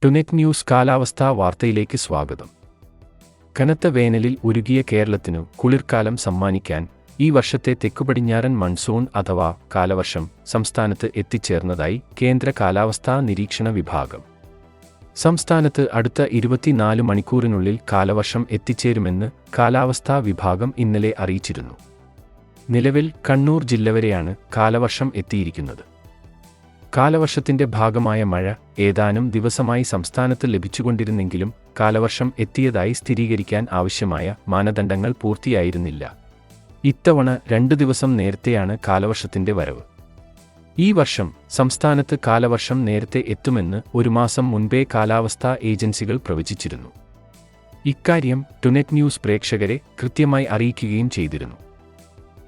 ടുനെറ്റ് news കാലാവസ്ഥാ വാർത്തയിലേക്ക് സ്വാഗതം. കനത്ത വേനലിൽ ഉരുകിയ കേരളത്തിനു കുളിർക്കാലം സമ്മാനിക്കാൻ ഈ വർഷത്തെ തെക്കുപടിഞ്ഞാറൻ മൺസൂൺ അഥവാ കാലവർഷം സംസ്ഥാനത്ത് എത്തിച്ചേർന്നതായി കേന്ദ്ര കാലാവസ്ഥാ നിരീക്ഷണ വിഭാഗം. സംസ്ഥാനത്ത് അടുത്ത 24 മണിക്കൂറിനുള്ളിൽ കാലവർഷം എത്തിച്ചേരുമെന്ന് കാലാവസ്ഥാ വിഭാഗം ഇന്നലെ അറിയിച്ചിരുന്നു. നിലവിൽ കണ്ണൂർ ജില്ല വരെയാണ് കാലവർഷം എത്തിയിരിക്കുന്നത്. കാലവർഷത്തിന്റെ ഭാഗമായ മഴ ഏതാനും ദിവസമായി സംസ്ഥാനത്ത് ലഭിച്ചുകൊണ്ടിരുന്നെങ്കിലും കാലവർഷം എത്തിയതായി സ്ഥിരീകരിക്കാൻ ആവശ്യമായ മാനദണ്ഡങ്ങൾ പൂർത്തിയായിരുന്നില്ല. ഇത്തവണ 2 ദിവസം നേരത്തെയാണ് കാലവർഷത്തിന്റെ വരവ്. ഈ വർഷം സംസ്ഥാനത്ത് കാലവർഷം നേരത്തെ എത്തുമെന്ന് ഒരു മാസം മുൻപേ കാലാവസ്ഥാ ഏജൻസികൾ പ്രവചിച്ചിരുന്നു. ഇക്കാര്യം ടുനെറ്റ് ന്യൂസ് പ്രേക്ഷകരെ കൃത്യമായി അറിയിക്കുകയും ചെയ്തിരുന്നു.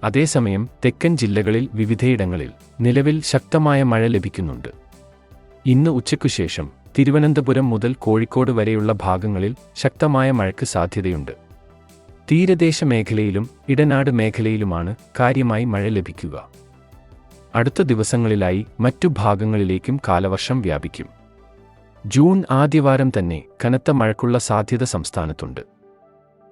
അതേസമയം തെക്കൻ ജില്ലകളിൽ വിവിധയിടങ്ങളിൽ നിലവിൽ ശക്തമായ മഴ ലഭിക്കുന്നുണ്ട്. ഇന്ന് ഉച്ചയ്ക്കുശേഷം തിരുവനന്തപുരം മുതൽ കോഴിക്കോട് വരെയുള്ള ഭാഗങ്ങളിൽ ശക്തമായ മഴയ്ക്ക് സാധ്യതയുണ്ട്. തീരദേശ മേഖലയിലും ഇടനാട് മേഖലയിലുമാണ് കാര്യമായി മഴ ലഭിക്കുക. അടുത്ത ദിവസങ്ങളിലായി മറ്റു ഭാഗങ്ങളിലേക്കും കാലവർഷം വ്യാപിക്കും. ജൂൺ ആദ്യവാരം തന്നെ കനത്ത മഴയ്ക്കുള്ള സാധ്യത സംസ്ഥാനത്തുണ്ട്.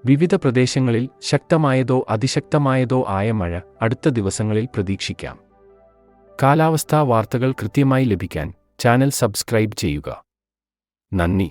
വിവിധ പ്രദേശങ്ങളിൽ ശക്തമായതോ അതിശക്തമായതോ ആയ മഴ അടുത്ത ദിവസങ്ങളിൽ പ്രതീക്ഷിക്കാം. കാലാവസ്ഥാ വാർത്തകൾ കൃത്യമായി ലഭിക്കാൻ ചാനൽ സബ്സ്ക്രൈബ് ചെയ്യുക. നന്ദി.